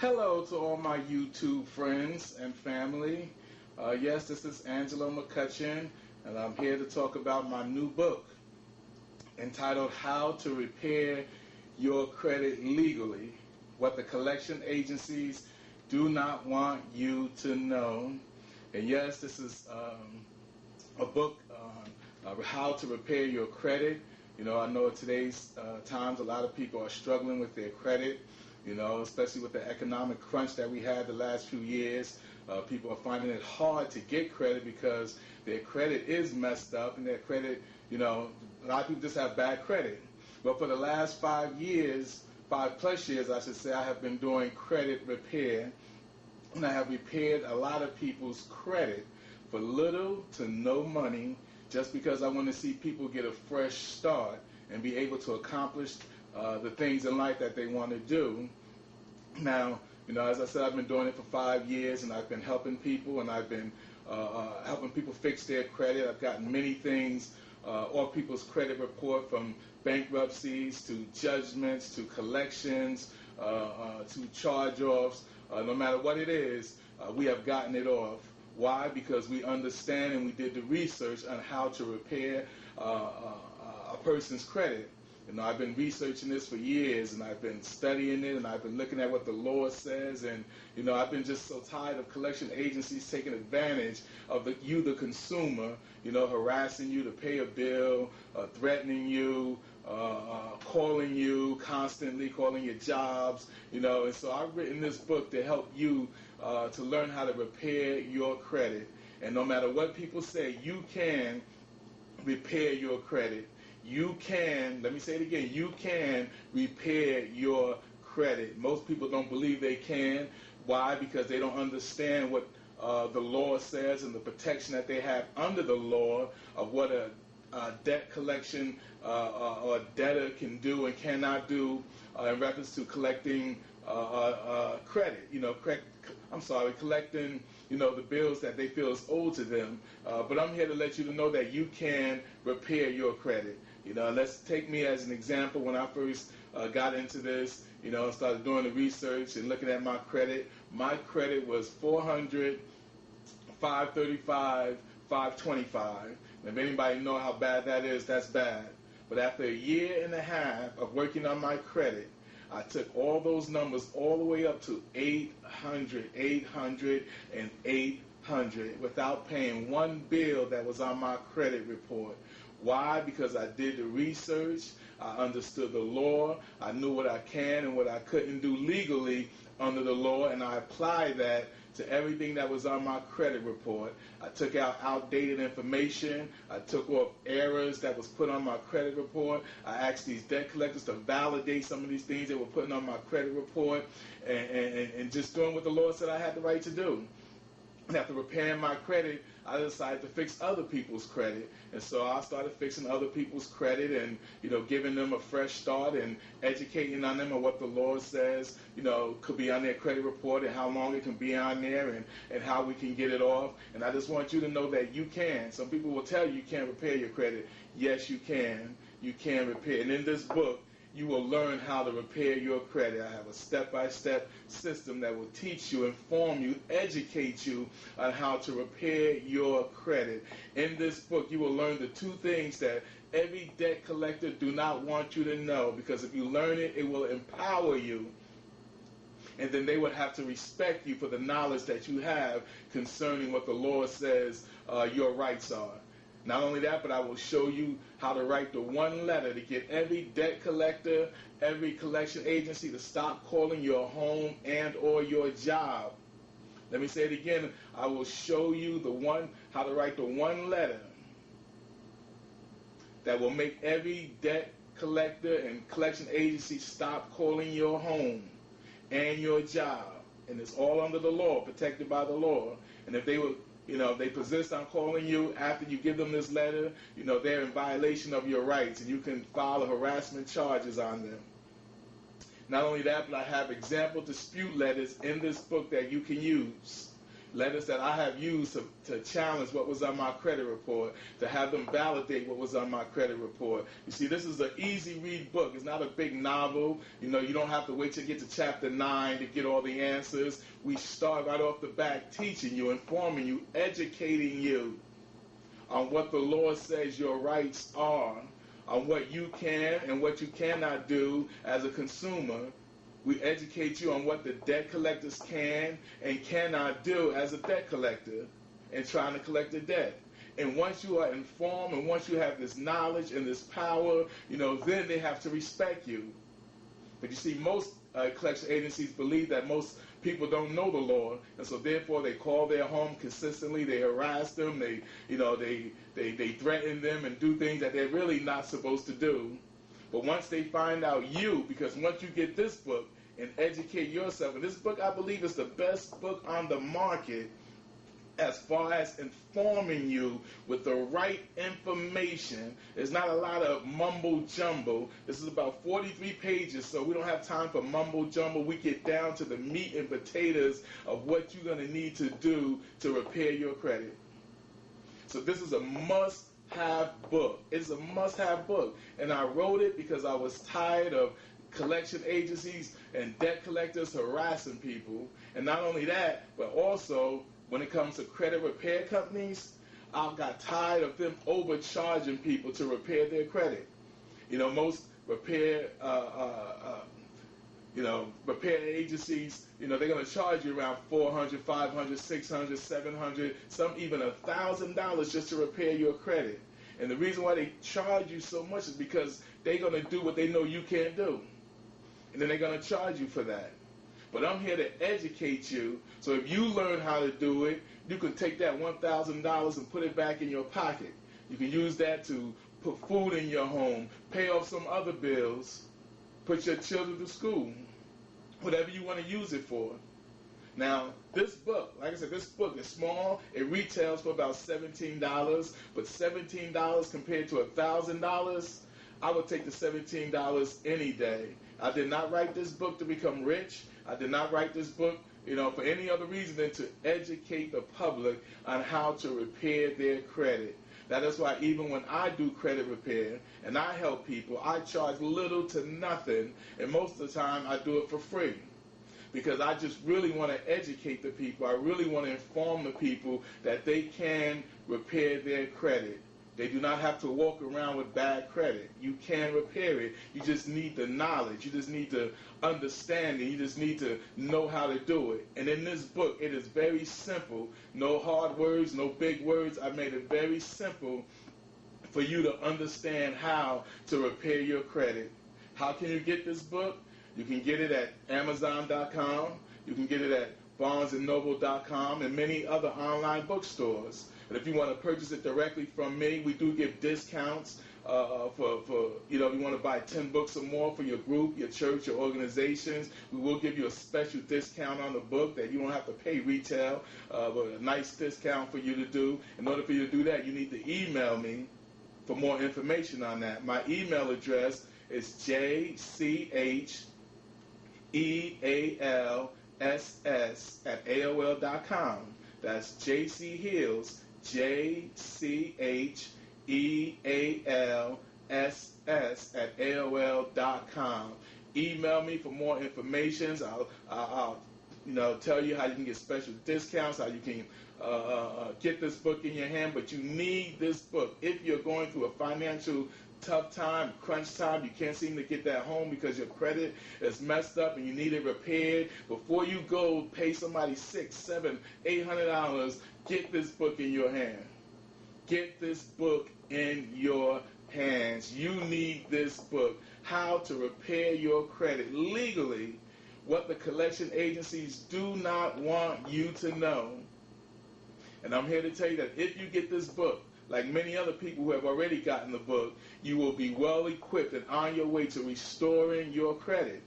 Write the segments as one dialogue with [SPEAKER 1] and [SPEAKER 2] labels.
[SPEAKER 1] Hello to all my YouTube friends and family. Yes, this is Angelo McCutcheon, and I'm here to talk about my new book entitled How to Repair Your Credit Legally, What the Collection Agencies Do Not Want You to Know. And yes, this is a book on how to repair your credit. I know in today's times a lot of people are struggling with their credit, especially with the economic crunch that we had the last few years. People are finding it hard to get credit because their credit is messed up and their credit, a lot of people just have bad credit. But for the last 5 years, 5+ years I should say, I have been doing credit repair, and I have repaired a lot of people's credit for little to no money, just because I want to see people get a fresh start and be able to accomplish the things in life that they want to do. Now, as I said, I've been doing it for 5 years, and I've been helping people, and I've been helping people fix their credit. I've gotten many things off people's credit report, from bankruptcies to judgments to collections to charge-offs. No matter what it is, we have gotten it off. Why? Because we understand and we did the research on how to repair a person's credit. I've been researching this for years, and I've been studying it, and I've been looking at what the law says, and I've been just so tired of collection agencies taking advantage of you, the consumer, harassing you to pay a bill, threatening you, calling you constantly, calling your jobs, and so I've written this book to help you to learn how to repair your credit. And no matter what people say, you can repair your credit. You can, let me say it again, you can repair your credit. Most people don't believe they can. Why? Because they don't understand what the law says and the protection that they have under the law of what a debt collection or a debtor can do and cannot do in reference to collecting credit. Collecting the bills that they feel is owed to them. But I'm here to let you know that you can repair your credit. Let's take me as an example. When I first got into this, started doing the research and looking at my credit was 400, 535, 525. If anybody know how bad that is, that's bad. But after a year and a half of working on my credit, I took all those numbers all the way up to 800, 800, and 800 without paying one bill that was on my credit report. Why? Because I did the research, I understood the law, I knew what I can and what I couldn't do legally under the law, and I applied that to everything that was on my credit report. I took out outdated information. I took off errors that was put on my credit report. I asked these debt collectors to validate some of these things they were putting on my credit report, and just doing what the law said I had the right to do. And after repairing my credit, I decided to fix other people's credit. And so I started fixing other people's credit and, giving them a fresh start and educating on them on what the law says, could be on their credit report and how long it can be on there and how we can get it off. And I just want you to know that you can. Some people will tell you can't repair your credit. Yes, you can. You can repair. And in this book, you will learn how to repair your credit. I have a step-by-step system that will teach you, inform you, educate you on how to repair your credit. In this book, you will learn the two things that every debt collector do not want you to know, because if you learn it, it will empower you. And then they would have to respect you for the knowledge that you have concerning what the law says your rights are. Not only that, but I will show you how to write the one letter to get every debt collector, every collection agency to stop calling your home and or your job. Let me say it again. I will show you how to write the one letter that will make every debt collector and collection agency stop calling your home and your job. And it's all under the law, protected by the law. And if they will, if they persist on calling you after you give them this letter, they're in violation of your rights, and you can file harassment charges on them. Not only that, but I have example dispute letters in this book that you can use. letters that I have used to challenge what was on my credit report, to have them validate what was on my credit report. You see, this is an easy read book. It's not a big novel. You know, you don't have to wait till you get to chapter 9 to get all the answers. We start right off the bat teaching you, informing you, educating you on what the Lord says your rights are, on what you can and what you cannot do as a consumer. We educate you on what the debt collectors can and cannot do as a debt collector in trying to collect the debt. And once you are informed and once you have this knowledge and this power, you know, then they have to respect you. But you see, most collection agencies believe that most people don't know the Lord, and so therefore they call their home consistently, they harass them, they threaten them and do things that they're really not supposed to do. But once they find out you, because once you get this book and educate yourself, and this book I believe is the best book on the market as far as informing you with the right information. There's not a lot of mumbo jumbo. This is about 43 pages, so we don't have time for mumbo jumbo. We get down to the meat and potatoes of what you're going to need to do to repair your credit. So this is a must-have book. It's a must-have book. And I wrote it because I was tired of collection agencies and debt collectors harassing people. And not only that, but also when it comes to credit repair companies, I got tired of them overcharging people to repair their credit. You know, most repair repair agencies, you know, they're going to charge you around $400, $500, $600, $700, some even $1,000 just to repair your credit. And the reason why they charge you so much is because they're going to do what they know you can't do. And then they're going to charge you for that. But I'm here to educate you, so if you learn how to do it, you can take that $1,000 and put it back in your pocket. You can use that to put food in your home, pay off some other bills, put your children to school, whatever you want to use it for. Now, this book, like I said, this book is small. It retails for about $17, but $17 compared to $1,000, I would take the $17 any day. I did not write this book to become rich. I did not write this book, you know, for any other reason than to educate the public on how to repair their credit. That is why even when I do credit repair and I help people, I charge little to nothing, and most of the time I do it for free. Because I just really want to educate the people. I really want to inform the people that they can repair their credit. They do not have to walk around with bad credit. You can repair it. You just need the knowledge. You just need to understand it. You just need to know how to do it. And in this book, it is very simple. No hard words, no big words. I made it very simple for you to understand how to repair your credit. How can you get this book? You can get it at Amazon.com. You can get it at BarnesandNoble.com and many other online bookstores. And if you want to purchase it directly from me, we do give discounts for you know, if you want to buy 10 books or more for your group, your church, your organizations. We will give you a special discount on the book that you don't have to pay retail, but a nice discount for you to do. In order for you to do that, you need to email me for more information on that. My email address is jchealss@AOL.com. That's jcheals, jchealss@AOL.com. Email me for more information. I'll tell you how you can get special discounts, how you can get this book in your hand. But you need this book if you're going through a financial tough time, crunch time, you can't seem to get that home because your credit is messed up and you need it repaired. Before you go pay somebody $600, $700, $800, get this book in your hand. Get this book in your hands. You need this book. How to repair your credit legally, what the collection agencies do not want you to know. And I'm here to tell you that if you get this book, like many other people who have already gotten the book, you will be well equipped and on your way to restoring your credit.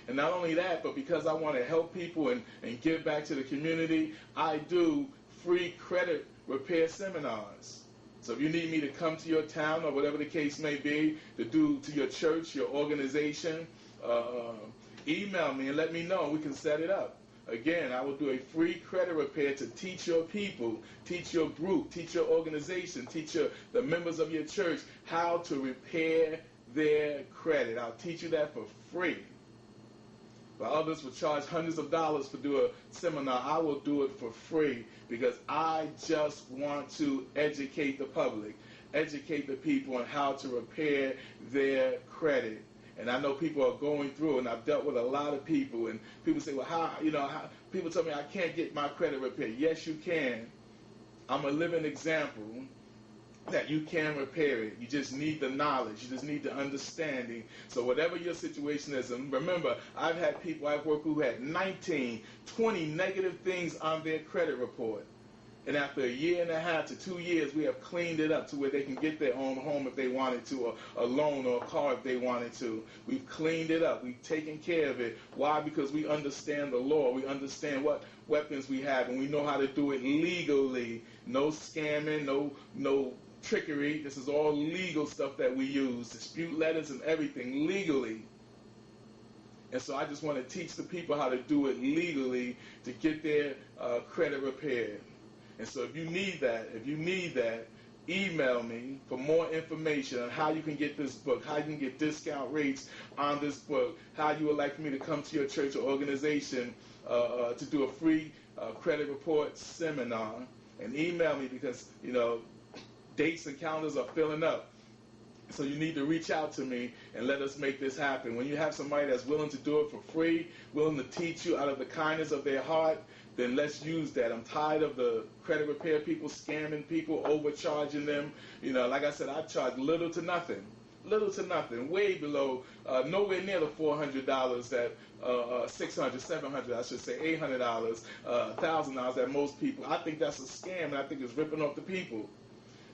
[SPEAKER 1] And not only that, but because I want to help people and give back to the community, I do free credit repair seminars. So if you need me to come to your town or whatever the case may be, to do to your church, your organization, email me and let me know. We can set it up. Again, I will do a free credit repair to teach your people, teach your group, teach your organization, teach the members of your church how to repair their credit. I'll teach you that for free. While others will charge hundreds of dollars to do a seminar, I will do it for free because I just want to educate the public, educate the people on how to repair their credit. And I know people are going through, and I've dealt with a lot of people, and people say, well, people tell me I can't get my credit repaired. Yes, you can. I'm a living example that you can repair it. You just need the knowledge. You just need the understanding. So whatever your situation is, and remember, I've had people I've worked with who had 19, 20 negative things on their credit report. And after a year and a half to 2 years, we have cleaned it up to where they can get their own home if they wanted to, or a loan or a car if they wanted to. We've cleaned it up. We've taken care of it. Why? Because we understand the law. We understand what weapons we have, and we know how to do it legally. No scamming, no trickery. This is all legal stuff that we use. Dispute letters and everything legally. And so I just want to teach the people how to do it legally to get their credit repaired. And so if you need that, email me for more information on how you can get this book, how you can get discount rates on this book, how you would like for me to come to your church or organization to do a free credit report seminar. And email me because, dates and calendars are filling up. So you need to reach out to me and let us make this happen. When you have somebody that's willing to do it for free, willing to teach you out of the kindness of their heart, then let's use that. I'm tired of the credit repair people scamming people, overcharging them. Like I said, I charge little to nothing, way below, nowhere near the $400 that $600, $700, I should say $800, $1,000 that most people. I think that's a scam, and I think it's ripping off the people.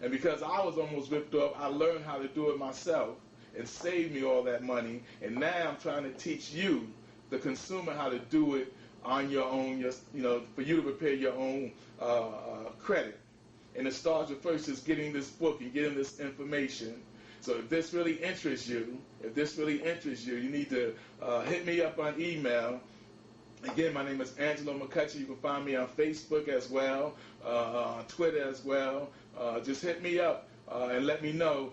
[SPEAKER 1] And because I was almost ripped off, I learned how to do it myself and saved me all that money. And now I'm trying to teach you, the consumer, how to do it on your own, for you to repair your own credit. And it starts with first just getting this book and getting this information. So if this really interests you, you need to hit me up on email. Again, my name is Angelo McCutcheon. You can find me on Facebook as well, on Twitter as well. Just hit me up and let me know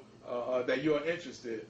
[SPEAKER 1] that you're interested.